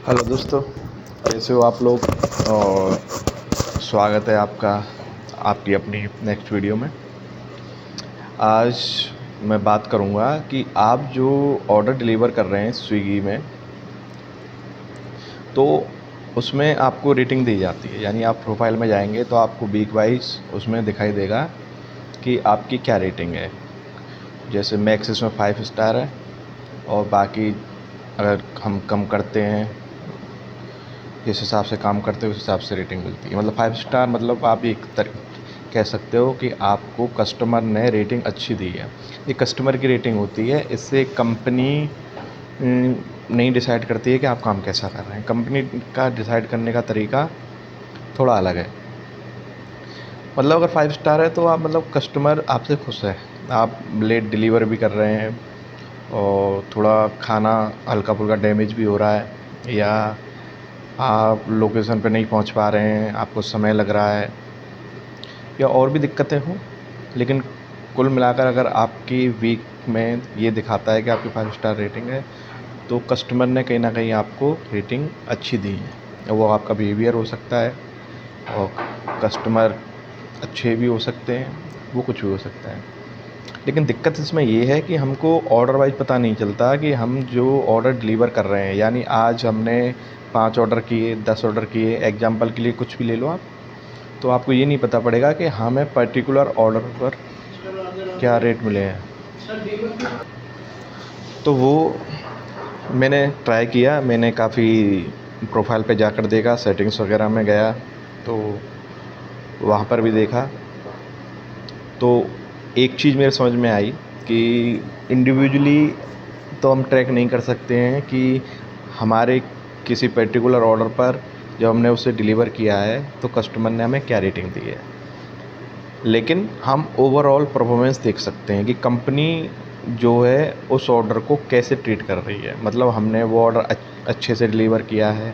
Hello दोस्तों, कैसे हो आप लोग। और स्वागत है आपका आपकी अपनी नेक्स्ट वीडियो में। आज मैं बात करूंगा कि आप जो ऑर्डर डिलीवर कर रहे हैं स्विगी में, तो उसमें आपको रेटिंग दी जाती है। यानी आप प्रोफाइल में जाएंगे तो आपको वीक वाइज उसमें दिखाई देगा कि आपकी क्या रेटिंग है। जैसे मैक्स इसमें 5 स्टार है, और बाकी अगर हम कम करते हैं, जिस हिसाब से काम करते हो उस हिसाब से रेटिंग मिलती है। मतलब 5 स्टार मतलब आप एक कह सकते हो कि आपको कस्टमर ने रेटिंग अच्छी दी है। ये कस्टमर की रेटिंग होती है, इससे कंपनी नहीं डिसाइड करती है कि आप काम कैसा कर रहे हैं। कंपनी का डिसाइड करने का तरीका थोड़ा अलग है। मतलब अगर 5 स्टार है तो आप मतलब कस्टमर आपसे खुश है, आप लेट डिलीवर भी कर रहे हैं और थोड़ा खाना हल्का फुल्का डैमेज भी हो रहा है, या आप लोकेशन पे नहीं पहुंच पा रहे हैं, आपको समय लग रहा है, या और भी दिक्कतें हों, लेकिन कुल मिलाकर अगर आपकी वीक में ये दिखाता है कि आपकी 5 स्टार रेटिंग है, तो कस्टमर ने कहीं ना कहीं आपको रेटिंग अच्छी दी है। वो आपका बिहेवियर हो सकता है, और कस्टमर अच्छे भी हो सकते हैं, वो कुछ भी हो सकता है। लेकिन दिक्कत इसमें ये है कि हमको ऑर्डर वाइज पता नहीं चलता कि हम जो ऑर्डर डिलीवर कर रहे हैं, यानी आज हमने 5 ऑर्डर किए, 10 ऑर्डर किए, एग्जाम्पल के लिए कुछ भी ले लो आप, तो आपको ये नहीं पता पड़ेगा कि हमें पर्टिकुलर ऑर्डर पर क्या रेट मिले हैं। तो वो मैंने ट्राई किया, मैंने काफ़ी प्रोफाइल पे जाकर देखा, सेटिंग्स वगैरह में गया, तो वहाँ पर भी देखा, तो एक चीज़ मेरे समझ में आई कि इंडिविजुअली तो हम ट्रैक नहीं कर सकते हैं कि हमारे किसी पर्टिकुलर ऑर्डर पर जब हमने उसे डिलीवर किया है तो कस्टमर ने हमें क्या रेटिंग दी है। लेकिन हम ओवरऑल परफॉर्मेंस देख सकते हैं कि कंपनी जो है उस ऑर्डर को कैसे ट्रीट कर रही है। मतलब हमने वो ऑर्डर अच्छे से डिलीवर किया है,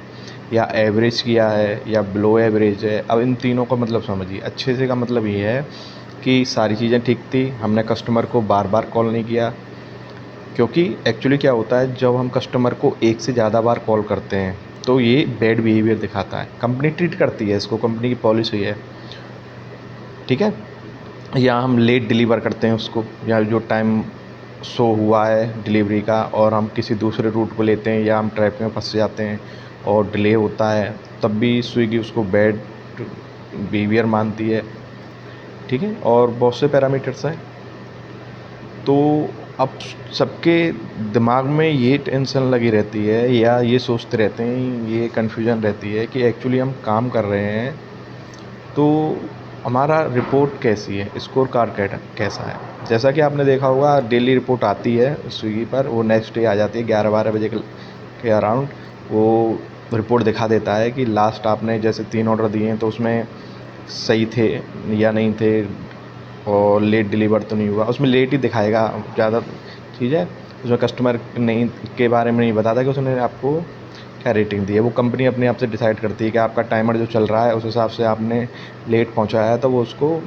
या एवरेज किया है, या बिलो एवरेज है। अब इन तीनों का मतलब समझिए। अच्छे से का मतलब ये है कि सारी चीज़ें ठीक थी, हमने कस्टमर को बार बार कॉल नहीं किया, क्योंकि एक्चुअली क्या होता है जब हम कस्टमर को एक से ज़्यादा बार कॉल करते हैं तो ये बैड बिहेवियर दिखाता है। कंपनी ट्रीट करती है इसको, कंपनी की पॉलिसी है, ठीक है। या हम लेट डिलीवर करते हैं उसको, या जो टाइम शो हुआ है डिलीवरी का और हम किसी दूसरे रूट को लेते हैं, या हम ट्रैफिक में फंस जाते हैं और डिले होता है, तब भी स्विगी उसको बैड बिहेवियर मानती है, ठीक है। और बहुत से पैरामीटर्स हैं। तो अब सबके दिमाग में ये टेंशन लगी रहती है, या ये सोचते रहते हैं, ये कन्फ्यूजन रहती है कि एक्चुअली हम काम कर रहे हैं तो हमारा रिपोर्ट कैसी है, स्कोर कार्ड कैसा है। जैसा कि आपने देखा होगा डेली रिपोर्ट आती है स्विगी पर, वो नेक्स्ट डे आ जाती है 11-12 बजे के अराउंड। वो रिपोर्ट दिखा देता है कि लास्ट आपने जैसे 3 ऑर्डर दिए हैं तो उसमें सही थे या नहीं थे, और लेट डिलीवर तो नहीं हुआ। उसमें लेट ही दिखाएगा ज़्यादा चीज़ है, उसमें कस्टमर नहीं के बारे में नहीं बताता कि उसने आपको क्या रेटिंग दी है। वो कंपनी अपने आप से डिसाइड करती है कि आपका टाइमर जो चल रहा है उस हिसाब से आपने लेट पहुंचाया है, तो वो उसको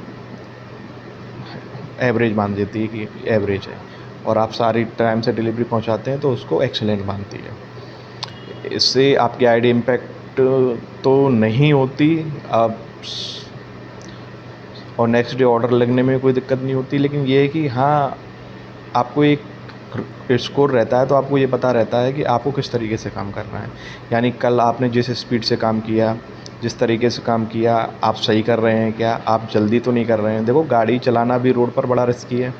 एवरेज मान देती है कि एवरेज है, और आप सारी टाइम से डिलीवरी पहुंचाते हैं तो उसको एक्सीलेंट मानती है। इससे आपकी आईडी इम्पैक्ट तो नहीं होती अब, और नेक्स्ट डे ऑर्डर लगने में कोई दिक्कत नहीं होती। लेकिन ये है कि हाँ, आपको एक स्कोर रहता है तो आपको ये पता रहता है कि आपको किस तरीके से काम करना है। यानी कल आपने जिस स्पीड से काम किया, जिस तरीके से काम किया, आप सही कर रहे हैं क्या, आप जल्दी तो नहीं कर रहे हैं। देखो गाड़ी चलाना भी रोड पर बड़ा रिस्की है,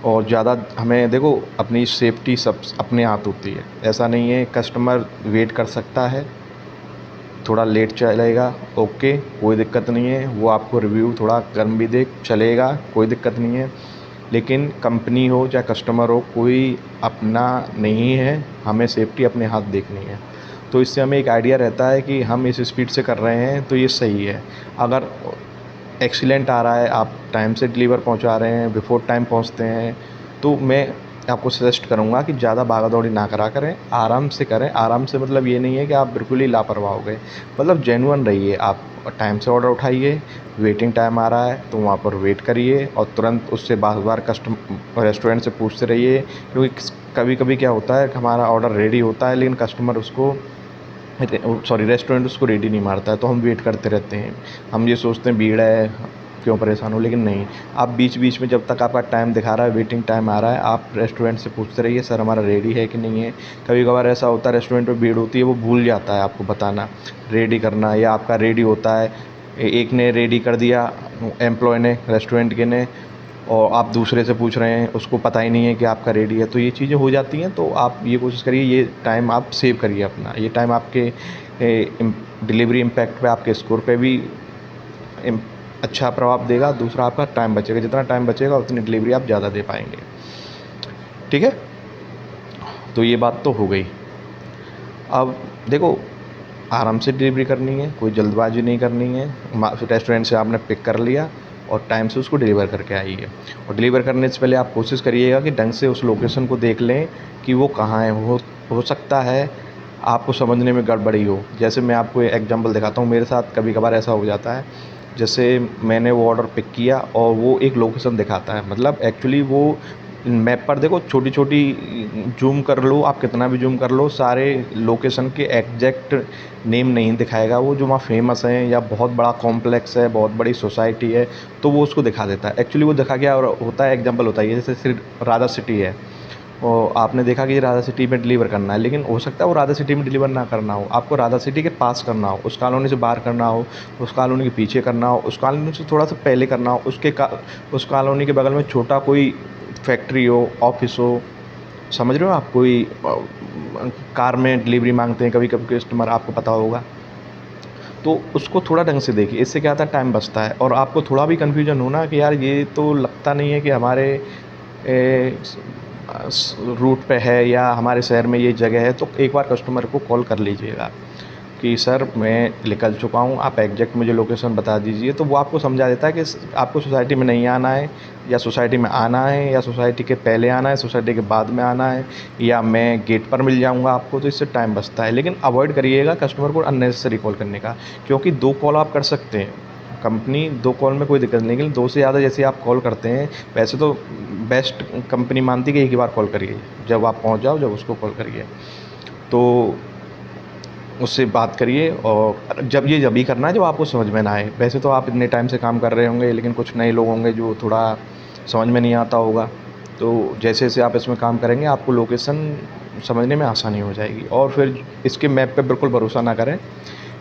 और ज़्यादा हमें देखो अपनी सेफ्टी सब अपने हाथ होती है। ऐसा नहीं है, कस्टमर वेट कर सकता है, थोड़ा लेट चलेगा, ओके कोई दिक्कत नहीं है, वो आपको रिव्यू थोड़ा कम भी दे चलेगा, कोई दिक्कत नहीं है। लेकिन कंपनी हो चाहे कस्टमर हो, कोई अपना नहीं है, हमें सेफ्टी अपने हाथ देखनी है। तो इससे हमें एक आइडिया रहता है कि हम इस स्पीड से कर रहे हैं तो ये सही है। अगर एक्सीलेंट आ रहा है, आप टाइम से डिलीवर पहुंचा रहे हैं, बिफोर टाइम पहुंचते हैं, तो मैं आपको सजेस्ट करूंगा कि ज़्यादा भागा दौड़ी ना करा करें, आराम से करें। आराम से मतलब ये नहीं है कि आप बिल्कुल ही लापरवाह हो गए, मतलब जेन्युइन रहिए। आप टाइम से ऑर्डर उठाइए, वेटिंग टाइम आ रहा है तो वहाँ पर वेट करिए, और तुरंत उससे बार बार रेस्टोरेंट से पूछते रहिए। क्योंकि कभी कभी क्या होता है कि हमारा ऑर्डर रेडी होता है लेकिन कस्टमर उसको सॉरी रेस्टोरेंट उसको रेडी नहीं मारता है, तो हम वेट करते रहते हैं। हम ये सोचते हैं भीड़ है, क्यों परेशान हो, लेकिन नहीं। आप बीच बीच में जब तक आपका टाइम दिखा रहा है, वेटिंग टाइम आ रहा है, आप रेस्टोरेंट से पूछते रहिए सर हमारा रेडी है कि नहीं है। कभी कभार ऐसा होता है रेस्टोरेंट में भीड़ होती है, वो भूल जाता है आपको बताना रेडी करना, या आपका रेडी होता है, एक ने रेडी कर दिया एम्प्लॉय ने रेस्टोरेंट के ने, और आप दूसरे से पूछ रहे हैं, उसको पता ही नहीं है कि आपका रेडी है। तो ये चीज़ें हो जाती हैं। तो आप ये कोशिश करिए, ये टाइम आप सेव करिए अपना। ये टाइम आपके डिलीवरी इम्पैक्ट पे, आपके स्कोर पे भी अच्छा प्रभाव देगा। दूसरा आपका टाइम बचेगा, जितना टाइम बचेगा उतनी डिलीवरी आप ज़्यादा दे पाएंगे। ठीक है, तो ये बात तो हो गई। अब देखो, आराम से डिलीवरी करनी है, कोई जल्दबाजी नहीं करनी है। रेस्टोरेंट से आपने पिक कर लिया और टाइम से उसको डिलीवर करके आइए। और डिलीवर करने से पहले आप कोशिश करिएगा कि ढंग से उस लोकेशन को देख लें कि वो कहाँ है। हो सकता है आपको समझने में गड़बड़ी हो। जैसे मैं आपको एग्जांपल दिखाता हूँ, मेरे साथ कभी कभार ऐसा हो जाता है। जैसे मैंने वो ऑर्डर पिक किया और वो एक लोकेशन दिखाता है, मतलब एक्चुअली वो मैप पर देखो छोटी छोटी जूम कर लो, आप कितना भी जूम कर लो, सारे लोकेशन के एग्जैक्ट नेम नहीं दिखाएगा। वो जो वहाँ फेमस हैं या बहुत बड़ा कॉम्प्लेक्स है, बहुत बड़ी सोसाइटी है, तो वो उसको दिखा देता है। एक्चुअली वो दिखा क्या होता है, एग्जांपल होता है, जैसे राधा सिटी है और आपने देखा कि राधा सिटी में डिलीवर करना है, लेकिन हो सकता है वो राधा सिटी में डिलीवर ना करना हो, आपको राधा सिटी के पास करना हो, उस कॉलोनी से बाहर करना हो, उस कॉलोनी के पीछे करना हो, उस कॉलोनी से थोड़ा सा पहले करना हो, उस कॉलोनी के बगल में छोटा कोई फैक्ट्री हो, ऑफिस हो। समझ रहे हो आप? कोई कार में डिलीवरी मांगते हैं कभी कभी कस्टमर, आपको पता होगा। तो उसको थोड़ा ढंग से देखिए, इससे क्या होता है टाइम बचता है। और आपको थोड़ा भी कन्फ्यूजन हो ना कि यार ये तो लगता नहीं है कि हमारे रूट पे है या हमारे शहर में ये जगह है, तो एक बार कस्टमर को कॉल कर लीजिएगा कि सर मैं निकल चुका हूँ, आप एग्जैक्ट मुझे लोकेशन बता दीजिए। तो वो आपको समझा देता है कि आपको सोसाइटी में नहीं आना है, या सोसाइटी में आना है, या सोसाइटी के पहले आना है, सोसाइटी के बाद में आना है, या मैं गेट पर मिल जाऊँगा आपको। तो इससे टाइम बचता है। लेकिन अवॉइड करिएगा कस्टमर को अननेसेसरी कॉल करने का, क्योंकि 2 कॉल आप कर सकते हैं। कंपनी 2 कॉल में कोई दिक्कत नहीं, लेकिन 2 से ज़्यादा जैसे आप कॉल करते हैं, वैसे तो बेस्ट कंपनी मानती है कि एक ही बार कॉल करिए, जब आप पहुंच जाओ जब उसको कॉल करिए, तो उससे बात करिए। और जब ही करना है जब आपको समझ में ना आए। वैसे तो आप इतने टाइम से काम कर रहे होंगे, लेकिन कुछ नए लोग होंगे जो थोड़ा समझ में नहीं आता होगा। तो जैसे जैसे आप इसमें काम करेंगे, आपको लोकेशन समझने में आसानी हो जाएगी। और फिर इसके मैप पे बिल्कुल भरोसा ना करें।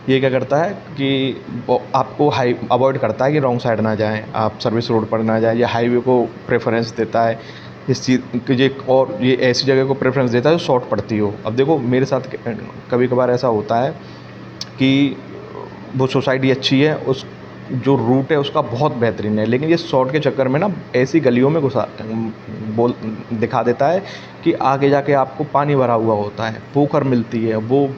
ये क्या करता है कि वो आपको अवॉइड करता है कि रॉन्ग साइड ना जाएं, आप सर्विस रोड पर ना जाएं, या हाईवे को प्रेफरेंस देता है इस चीज़ कि ये ऐसी जगह को प्रेफरेंस देता है जो शॉर्ट पड़ती हो। अब देखो मेरे साथ कभी कभार ऐसा होता है कि वो सोसाइटी अच्छी है, उस जो रूट है उसका बहुत बेहतरीन है, लेकिन ये शॉर्ट के चक्कर में ना ऐसी गलियों में बोल दिखा देता है कि आगे जाके आपको पानी भरा हुआ होता है, पोखर मिलती है, वो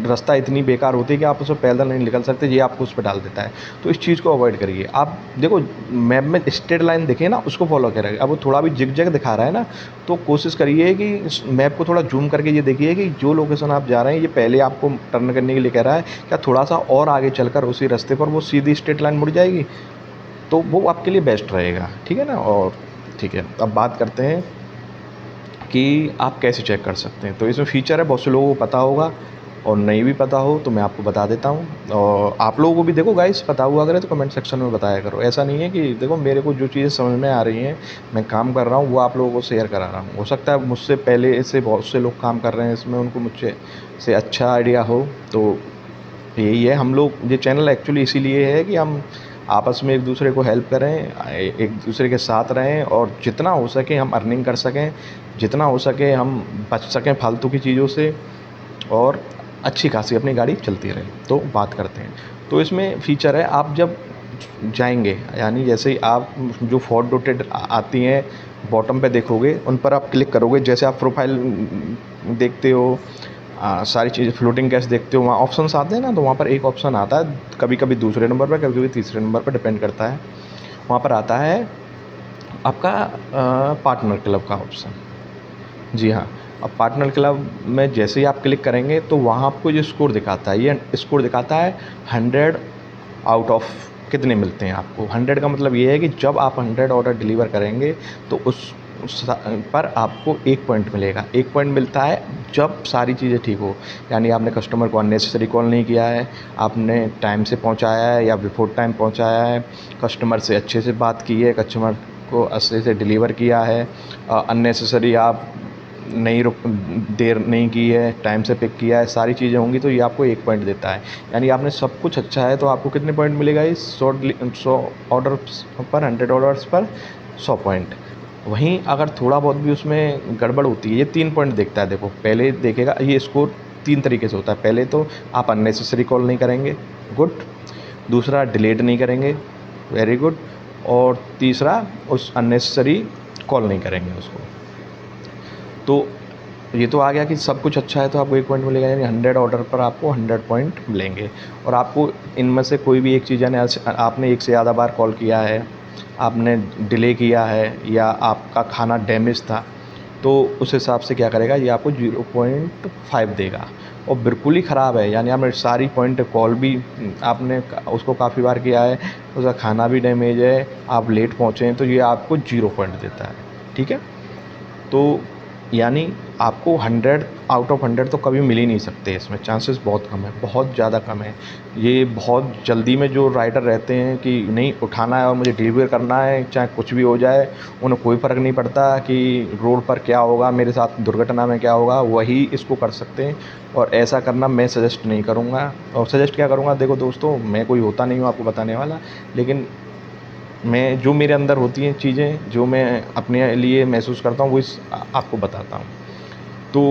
रास्ता इतनी बेकार होती है कि आप उसमें पैदल नहीं निकल सकते, ये आपको उस पर डाल देता है। तो इस चीज़ को अवॉइड करिए। आप देखो मैप में स्ट्रेट लाइन दिखे ना, उसको फॉलो करेंगे। अब वो थोड़ा भी जिग जैग दिखा रहा है ना, तो कोशिश करिए कि मैप को थोड़ा जूम करके ये देखिए कि जो लोकेशन आप जा रहे हैं, ये पहले आपको टर्न करने के लिए कह रहा है, क्या थोड़ा सा और आगे चलकर उसी रास्ते पर वो सीधी स्ट्रेट लाइन मुड़ जाएगी, तो वो आपके लिए बेस्ट रहेगा। ठीक है ना? और ठीक है, अब बात करते हैं कि आप कैसे चेक कर सकते हैं। तो इसमें फ़ीचर है, बहुत से लोगों को पता होगा, और नहीं भी पता हो तो मैं आपको बता देता हूँ। और आप लोगों को भी देखो गाइस पता हुआ करे तो कमेंट सेक्शन में बताया करो। ऐसा नहीं है कि देखो मेरे को जो चीज़ें समझ में आ रही हैं, मैं काम कर रहा हूँ, वो आप लोगों को शेयर करा रहा हूँ। हो सकता है मुझसे पहले से बहुत से लोग काम कर रहे हैं इसमें, उनको मुझसे से अच्छा आइडिया हो। तो यही है, हम लोग ये चैनल एक्चुअली इसीलिए है कि हम आपस में एक दूसरे को हेल्प करें, एक दूसरे के साथ रहें, और जितना हो सके हम अर्निंग कर सकें, जितना हो सके हम बच सकें फालतू की चीज़ों से, और अच्छी खासी अपनी गाड़ी चलती रहे। तो बात करते हैं। तो इसमें फ़ीचर है, आप जब जाएंगे, यानी जैसे ही आप जो फोर डॉटेड आती हैं बॉटम पे देखोगे, उन पर आप क्लिक करोगे। जैसे आप प्रोफाइल देखते हो, सारी चीज़ें फ्लोटिंग कैश देखते हो, वहाँ ऑप्शंस आते हैं ना, तो वहाँ पर एक ऑप्शन आता है, कभी कभी दूसरे नंबर पर, कभी कभी तीसरे नंबर पर, डिपेंड करता है। वहाँ पर आता है आपका पार्टनर क्लब का ऑप्शन। जी हाँ, अब पार्टनर क्लब में जैसे ही आप क्लिक करेंगे तो वहाँ आपको जो स्कोर दिखाता है, ये स्कोर दिखाता है 100 आउट ऑफ कितने मिलते हैं आपको। 100 का मतलब ये है कि जब आप 100 ऑर्डर डिलीवर करेंगे तो उस पर आपको 1 पॉइंट मिलेगा। 1 पॉइंट मिलता है जब सारी चीज़ें ठीक हो, यानी आपने कस्टमर को अननेसेसरी कॉल नहीं किया है, आपने टाइम से पहुंचाया है या बिफोर टाइम पहुंचाया है, कस्टमर से अच्छे से बात की है, कस्टमर को अच्छे से डिलीवर किया है, अननेसेसरी आप नहीं रुक देर नहीं की है, टाइम से पिक किया है, सारी चीज़ें होंगी तो ये आपको 1 पॉइंट देता है। यानी आपने सब कुछ अच्छा है तो आपको कितने पॉइंट मिलेगा इस 100 ऑर्डर्स पर, 100 ऑर्डर्स पर 100 पॉइंट। वहीं अगर थोड़ा बहुत भी उसमें गड़बड़ होती है, ये 3 पॉइंट देखता है। देखो पहले देखेगा, ये स्कोर 3 तरीके से होता है। पहले तो आप अननेसेसरी कॉल नहीं करेंगे, गुड। दूसरा डिलीट नहीं करेंगे, वेरी गुड। और तीसरा उस अननेसेसरी कॉल नहीं करेंगे उसको। तो ये तो आ गया कि सब कुछ अच्छा है तो आपको 1 पॉइंट मिलेगा, यानी 100 ऑर्डर पर आपको 100 पॉइंट मिलेंगे। और आपको इनमें से कोई भी एक चीज़, यानी आपने एक से ज़्यादा बार कॉल किया है, आपने डिले किया है या आपका खाना डैमेज था, तो उस हिसाब से क्या करेगा, ये आपको 0.5 देगा। और बिल्कुल ही ख़राब है, यानी आपने सारी पॉइंट कॉल भी आपने उसको काफ़ी बार किया है, उसका खाना भी डैमेज है, आप लेट पहुँचे हैं, तो ये आपको 0 पॉइंट देता है। ठीक है, तो यानी आपको 100 आउट ऑफ 100 तो कभी मिल ही नहीं सकते, इसमें चांसेस बहुत कम है, बहुत ज़्यादा कम है। ये बहुत जल्दी में जो राइडर रहते हैं कि नहीं उठाना है और मुझे डिलीवर करना है, चाहे कुछ भी हो जाए, उन्हें कोई फ़र्क नहीं पड़ता कि रोड पर क्या होगा, मेरे साथ दुर्घटना में क्या होगा, वही इसको कर सकते हैं। और ऐसा करना मैं सजेस्ट नहीं करूँगा। और सजेस्ट क्या करूँगा, देखो दोस्तों, मैं कोई होता नहीं हूँ आपको बताने वाला, लेकिन मैं जो मेरे अंदर होती हैं चीज़ें, जो मैं अपने लिए महसूस करता हूँ, वो आपको बताता हूँ। तो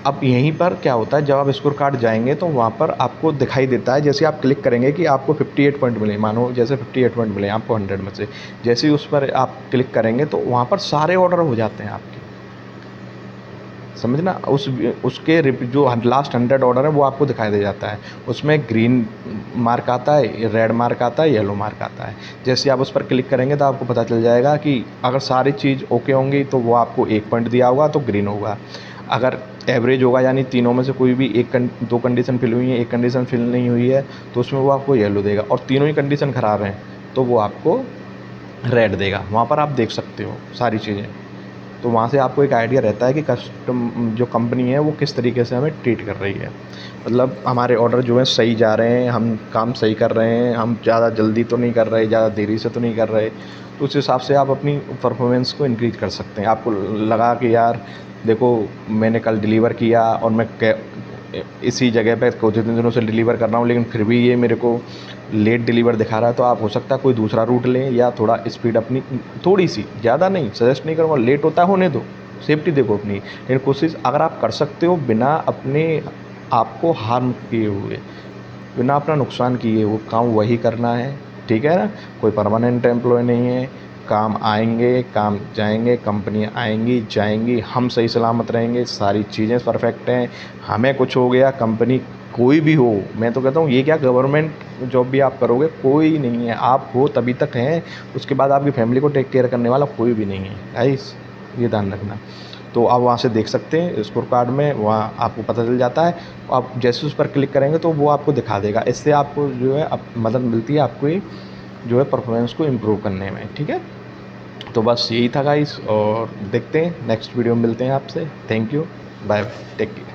अब यहीं पर क्या होता है, जब आप स्कोर कार्ड जाएंगे तो वहाँ पर आपको दिखाई देता है, जैसे आप क्लिक करेंगे कि आपको 58 पॉइंट मिले, मानो जैसे 58 पॉइंट मिले आपको 100 में से, जैसे ही उस पर आप क्लिक करेंगे तो वहाँ पर सारे ऑर्डर हो जाते हैं आपके, समझना। उसके जो लास्ट 100 ऑर्डर है वो आपको दिखाई दे जाता है। उसमें ग्रीन मार्क आता है, रेड मार्क आता है, येलो मार्क आता है। जैसे आप उस पर क्लिक करेंगे तो आपको पता चल जाएगा कि अगर सारी चीज़ ओके होंगी तो वो आपको 1 पॉइंट दिया होगा तो ग्रीन होगा। अगर एवरेज होगा, यानी तीनों में से कोई भी दो कंडीशन फिल हुई है, एक कंडीशन फिल नहीं हुई है, तो उसमें वो आपको येलो देगा। और तीनों ही कंडीशन ख़राब हैं तो वो आपको रेड देगा। वहाँ पर आप देख सकते हो सारी चीज़ें। तो वहाँ से आपको एक आइडिया रहता है कि जो कंपनी है वो किस तरीके से हमें ट्रीट कर रही है। मतलब हमारे ऑर्डर जो है सही जा रहे हैं, हम काम सही कर रहे हैं, हम ज़्यादा जल्दी तो नहीं कर रहे, ज़्यादा देरी से तो नहीं कर रहे। तो उस हिसाब से आप अपनी परफॉर्मेंस को इंक्रीज़ कर सकते हैं। आपको लगा कि यार देखो, मैंने कल डिलीवर किया और मैं इसी जगह पे कुछ दिनों से डिलीवर कर रहा हूँ, लेकिन फिर भी ये मेरे को लेट डिलीवर दिखा रहा है, तो आप हो सकता है कोई दूसरा रूट लें या थोड़ा स्पीड अपनी थोड़ी सी, ज़्यादा नहीं, सजेस्ट नहीं करूँगा। लेट होता है होने दो, सेफ्टी देखो अपनी, लेकिन कोशिश अगर आप कर सकते हो बिना अपने आप को हार्म किए हुए, बिना अपना नुकसान किए, वो काम वही करना है। ठीक है ना, कोई परमानेंट एम्प्लॉय नहीं है, काम आएंगे, काम जाएंगे, कंपनियाँ आएंगी जाएंगी, हम सही सलामत रहेंगे, सारी चीज़ें परफेक्ट हैं। हमें कुछ हो गया, कंपनी कोई भी हो, मैं तो कहता हूँ ये क्या गवर्नमेंट जॉब भी आप करोगे, कोई नहीं है, आप हो तभी तक हैं, उसके बाद आपकी फैमिली को टेक केयर करने वाला कोई भी नहीं है गाइस, ये ध्यान रखना। तो आप वहाँ से देख सकते हैं स्कोर कार्ड में, वहाँ आपको पता चल जाता है। आप जैसे उस पर क्लिक करेंगे तो वो आपको दिखा देगा। इससे आपको जो है मदद मिलती है आपको जो है परफॉर्मेंस को इम्प्रूव करने में। ठीक है, तो बस यही था गाइस, और देखते हैं नेक्स्ट वीडियो में मिलते हैं आपसे। Thank you, bye, take care.